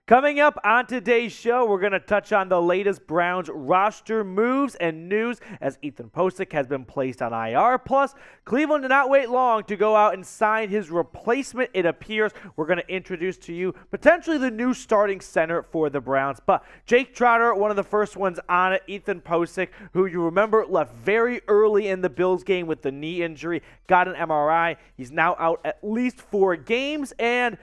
Coming up on today's show, we're going to touch on the latest Browns roster moves and news as Ethan Pocic has been placed on IR. Plus, Cleveland did not wait long to go out and sign his replacement, it appears. We're going to introduce to you potentially the new starting center for the Browns. But Jake Trotter, one of the first ones on it, Ethan Pocic, who you remember left very early in the Bills game with the knee injury, got an MRI. He's now out at least 4 games, and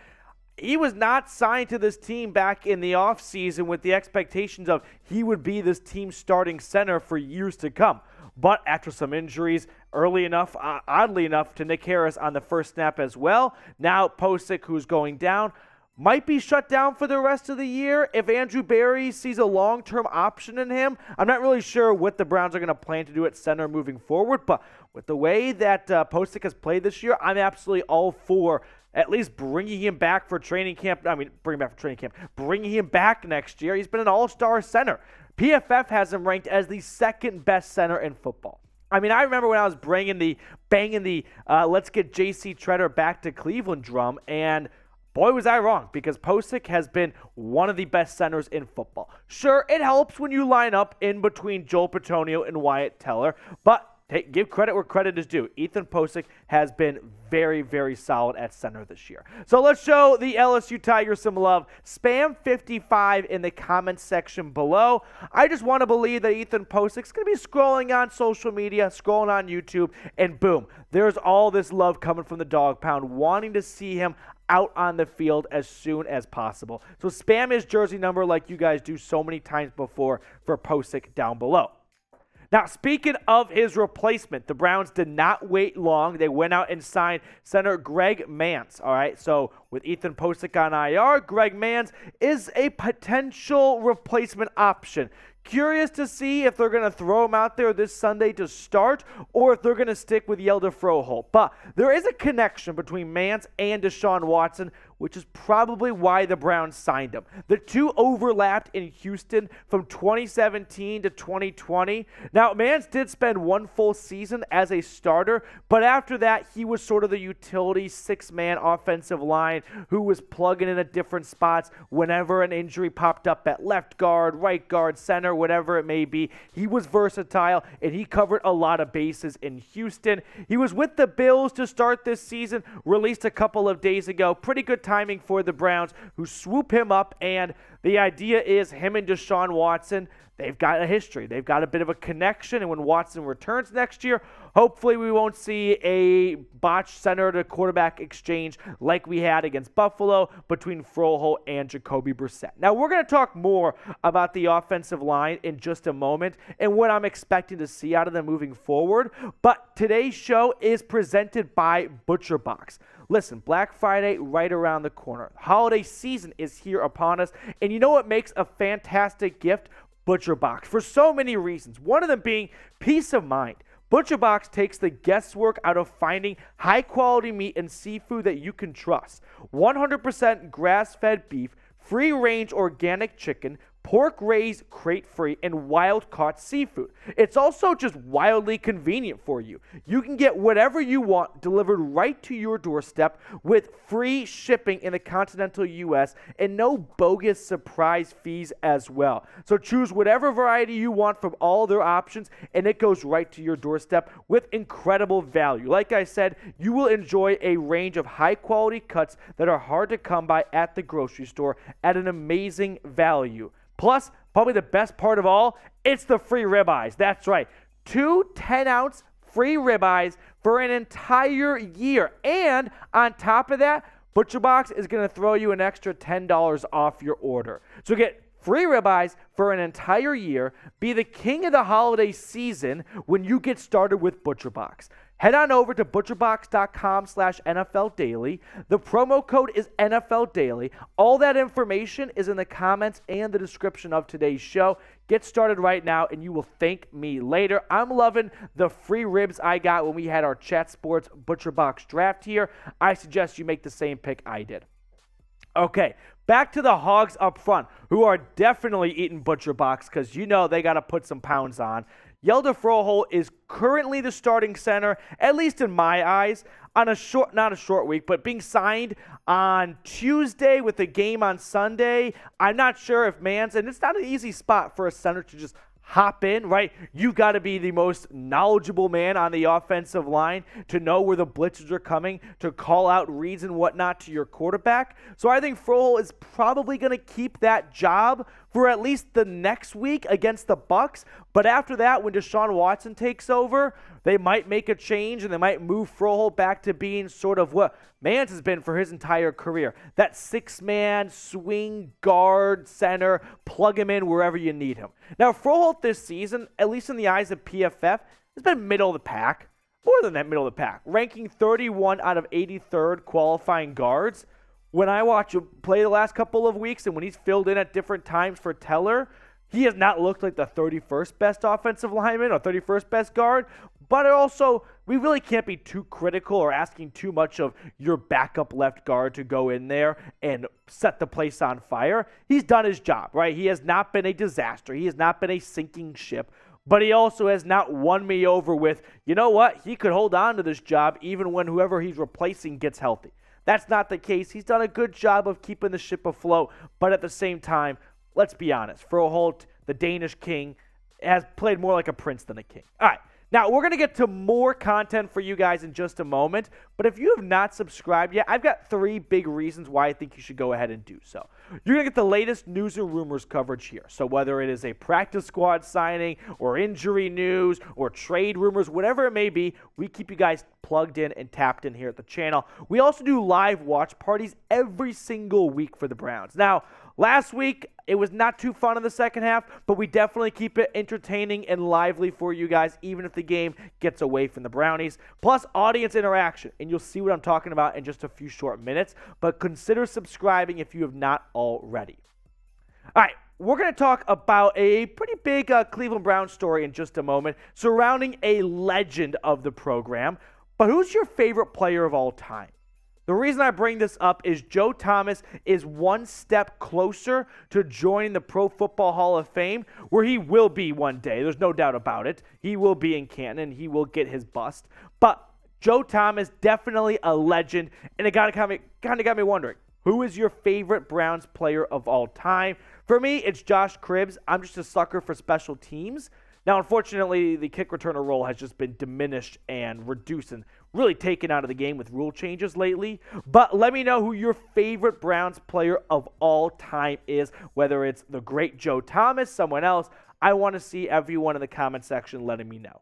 he was not signed to this team back in the offseason with the expectations of he would be this team's starting center for years to come. But after some injuries early enough, oddly enough, to Nick Harris on the first snap as well, now Pocic, who's going down, might be shut down for the rest of the year. If Andrew Berry sees a long-term option in him, I'm not really sure what the Browns are going to plan to do at center moving forward. But with the way that Pocic has played this year, I'm absolutely all for at least bringing him back for training camp. Bringing him back next year. He's been an all-star center. PFF has him ranked as the second best center in football. I mean, I remember when I was banging the let's get J.C. Tretter back to Cleveland drum, and boy, was I wrong, because Pocic has been one of the best centers in football. Sure, it helps when you line up in between Joel Petonio and Wyatt Teller, but give credit where credit is due. Ethan Pocic has been very, very solid at center this year. So let's show the LSU Tigers some love. Spam 55 in the comments section below. I just want to believe that Ethan Pocic is going to be scrolling on social media, scrolling on YouTube, and boom, there's all this love coming from the Dog Pound, wanting to see him out on the field as soon as possible. So spam his jersey number like you guys do so many times before for Pocic down below. Now, speaking of his replacement, the Browns did not wait long. They went out and signed center Greg Mancz. All right, so with Ethan Pocic on IR, Greg Mancz is a potential replacement option. Curious to see if they're going to throw him out there this Sunday to start or if they're going to stick with Hjalte Froholdt. But there is a connection between Mancz and Deshaun Watson, which is probably why the Browns signed him. The two overlapped in Houston from 2017 to 2020. Now, Mancz did spend one full season as a starter, but after that, he was sort of the utility six-man offensive line who was plugging in at different spots whenever an injury popped up at left guard, right guard, center, whatever it may be. He was versatile, and he covered a lot of bases in Houston. He was with the Bills to start this season, released a couple of days ago. Pretty good timing for the Browns, who swoop him up, and the idea is him and Deshaun Watson, they've got a history. They've got a bit of a connection, and when Watson returns next year, hopefully we won't see a botched center to quarterback exchange like we had against Buffalo between Froholdt and Jacoby Brissett. Now, we're going to talk more about the offensive line in just a moment and what I'm expecting to see out of them moving forward, but today's show is presented by ButcherBox. Listen, Black Friday right around the corner. Holiday season is here upon us, and you know what makes a fantastic gift? ButcherBox, for so many reasons. One of them being peace of mind. ButcherBox takes the guesswork out of finding high-quality meat and seafood that you can trust. 100% grass-fed beef, free-range organic chicken, pork raised crate-free, and wild-caught seafood. It's also just wildly convenient for you. You can get whatever you want delivered right to your doorstep with free shipping in the continental U.S. and no bogus surprise fees as well. So choose whatever variety you want from all their options, and it goes right to your doorstep with incredible value. Like I said, you will enjoy a range of high-quality cuts that are hard to come by at the grocery store at an amazing value. Plus, probably the best part of all, it's the free ribeyes. That's right. 2 10-ounce free ribeyes for an entire year. And on top of that, ButcherBox is going to throw you an extra $10 off your order. So get free ribeyes for an entire year. Be the king of the holiday season when you get started with ButcherBox. Head on over to butcherbox.com/NFL Daily. The promo code is NFL Daily. All that information is in the comments and the description of today's show. Get started right now, and you will thank me later. I'm loving the free ribs I got when we had our Chat Sports ButcherBox draft here. I suggest you make the same pick I did. Okay, back to the Hogs up front, who are definitely eating ButcherBox because you know they got to put some pounds on. Hjalte Froholdt is currently the starting center, at least in my eyes, on not a short week, but being signed on Tuesday with a game on Sunday. I'm not sure if Mancz, and it's not an easy spot for a center to just hop in, right? You got to be the most knowledgeable man on the offensive line to know where the blitzes are coming, to call out reads and whatnot to your quarterback. So I think Froholdt is probably going to keep that job for at least the next week against the Bucs. But after that, when Deshaun Watson takes over, they might make a change and they might move Froholdt back to being sort of what Mancz has been for his entire career. That six-man swing guard center, plug him in wherever you need him. Now, Froholdt this season, at least in the eyes of PFF, has been middle of the pack. More than that, middle of the pack. Ranking 31 out of 83rd qualifying guards. When I watch him play the last couple of weeks and when he's filled in at different times for Teller, he has not looked like the 31st best offensive lineman or 31st best guard. But also, we really can't be too critical or asking too much of your backup left guard to go in there and set the place on fire. He's done his job, right? He has not been a disaster. He has not been a sinking ship. But he also has not won me over with, you know what? He could hold on to this job even when whoever he's replacing gets healthy. That's not the case. He's done a good job of keeping the ship afloat. But at the same time, let's be honest. Froholdt, the Danish king, has played more like a prince than a king. All right. Now, we're going to get to more content for you guys in just a moment, but if you have not subscribed yet, I've got 3 big reasons why I think you should go ahead and do so. You're going to get the latest news and rumors coverage here. So whether it is a practice squad signing or injury news or trade rumors, whatever it may be, we keep you guys plugged in and tapped in here at the channel. We also do live watch parties every single week for the Browns. Now, last week, it was not too fun in the second half, but we definitely keep it entertaining and lively for you guys, even if the game gets away from the Brownies. Plus, audience interaction, and you'll see what I'm talking about in just a few short minutes, but consider subscribing if you have not already. All right, we're going to talk about a pretty big Cleveland Browns story in just a moment surrounding a legend of the program, but who's your favorite player of all time? The reason I bring this up is Joe Thomas is one step closer to joining the Pro Football Hall of Fame, where he will be one day. There's no doubt about it. He will be in Canton, and he will get his bust. But Joe Thomas, definitely a legend, and it kind of got me wondering, who is your favorite Browns player of all time? For me, it's Josh Cribbs. I'm just a sucker for special teams. Now, unfortunately, the kick returner role has just been diminished and reduced and really taken out of the game with rule changes lately. But let me know who your favorite Browns player of all time is, whether it's the great Joe Thomas, someone else. I want to see everyone in the comment section letting me know.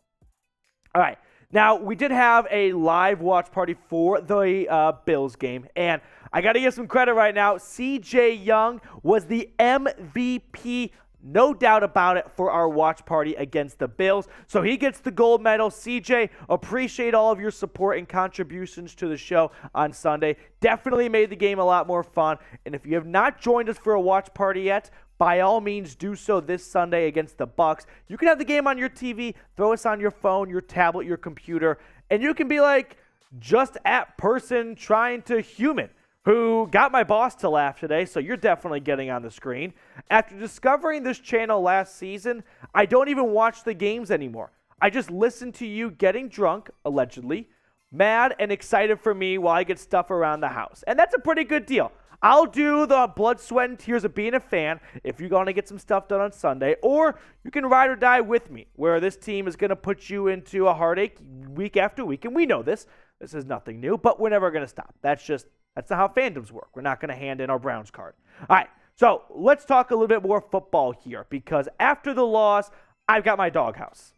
All right. Now, we did have a live watch party for the Bills game, and I got to give some credit right now. C.J. Young was the MVP, no doubt about it, for our watch party against the Bills. So he gets the gold medal. CJ, appreciate all of your support and contributions to the show on Sunday. Definitely made the game a lot more fun. And if you have not joined us for a watch party yet, by all means do so this Sunday against the Bucs. You can have the game on your TV, throw us on your phone, your tablet, your computer, and you can be like just at person trying to human, who got my boss to laugh today, so you're definitely getting on the screen. After discovering this channel last season, I don't even watch the games anymore. I just listen to you getting drunk, allegedly, mad and excited for me while I get stuff around the house. And that's a pretty good deal. I'll do the blood, sweat, and tears of being a fan if you're going to get some stuff done on Sunday, or you can ride or die with me, where this team is going to put you into a heartache week after week, and we know this. This is nothing new, but we're never going to stop. That's not how fandoms work. We're not going to hand in our Browns card. All right, so let's talk a little bit more football here, because after the loss, I've got my doghouse.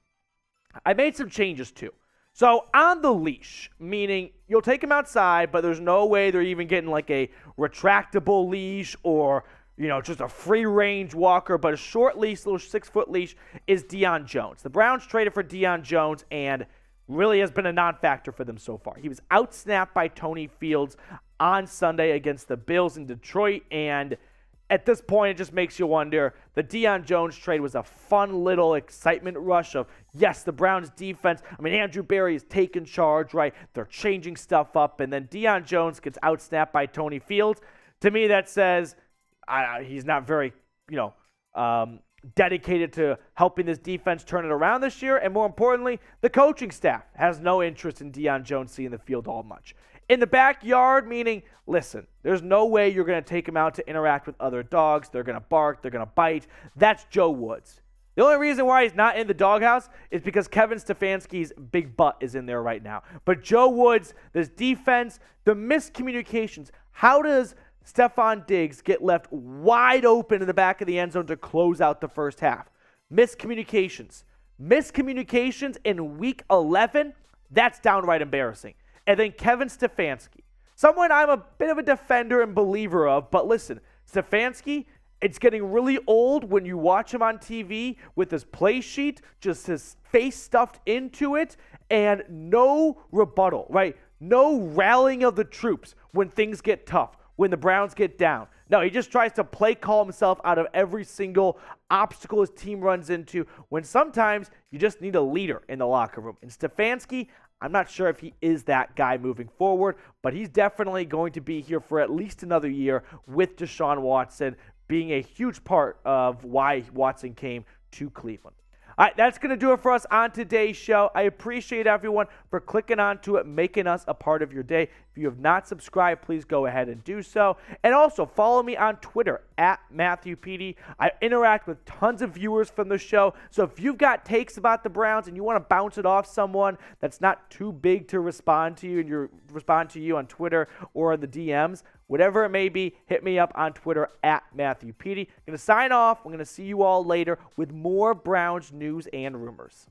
I made some changes too. So on the leash, meaning you'll take them outside, but there's no way they're even getting like a retractable leash or, just a free-range walker, but a short leash, little 6-foot leash, is Deion Jones. The Browns traded for Deion Jones, and really has been a non-factor for them so far. He was outsnapped by Tony Fields on Sunday against the Bills in Detroit, and at this point, it just makes you wonder. The Deion Jones trade was a fun little excitement rush of, yes, the Browns defense. Andrew Berry is taking charge, right? They're changing stuff up, and then Deion Jones gets outsnapped by Tony Fields. To me, that says he's not very, dedicated to helping this defense turn it around this year. And more importantly, the coaching staff has no interest in Deion Jones seeing the field all much. In the backyard, meaning, listen, there's no way you're going to take him out to interact with other dogs. They're going to bark. They're going to bite. That's Joe Woods. The only reason why he's not in the doghouse is because Kevin Stefanski's big butt is in there right now. But Joe Woods, this defense, the miscommunications, how does Stefon Diggs get left wide open in the back of the end zone to close out the first half? Miscommunications. Miscommunications in week 11, that's downright embarrassing. And then Kevin Stefanski, someone I'm a bit of a defender and believer of, but listen, Stefanski, it's getting really old when you watch him on TV with his play sheet, just his face stuffed into it, and no rebuttal, right? No rallying of the troops when things get tough, when the Browns get down. No, he just tries to play call himself out of every single obstacle his team runs into, when sometimes you just need a leader in the locker room. And Stefanski, I'm not sure if he is that guy moving forward, but he's definitely going to be here for at least another year with Deshaun Watson being a huge part of why Watson came to Cleveland. All right, that's going to do it for us on today's show. I appreciate everyone for clicking onto it, making us a part of your day. If you have not subscribed, please go ahead and do so. And also follow me on Twitter at Matthew Petey. I interact with tons of viewers from the show. So if you've got takes about the Browns and you want to bounce it off someone that's not too big to respond to you, and you respond to you on Twitter or in the DMs, whatever it may be, hit me up on Twitter at Matthew Petey. I'm going to sign off. I'm going to see you all later with more Browns news and rumors.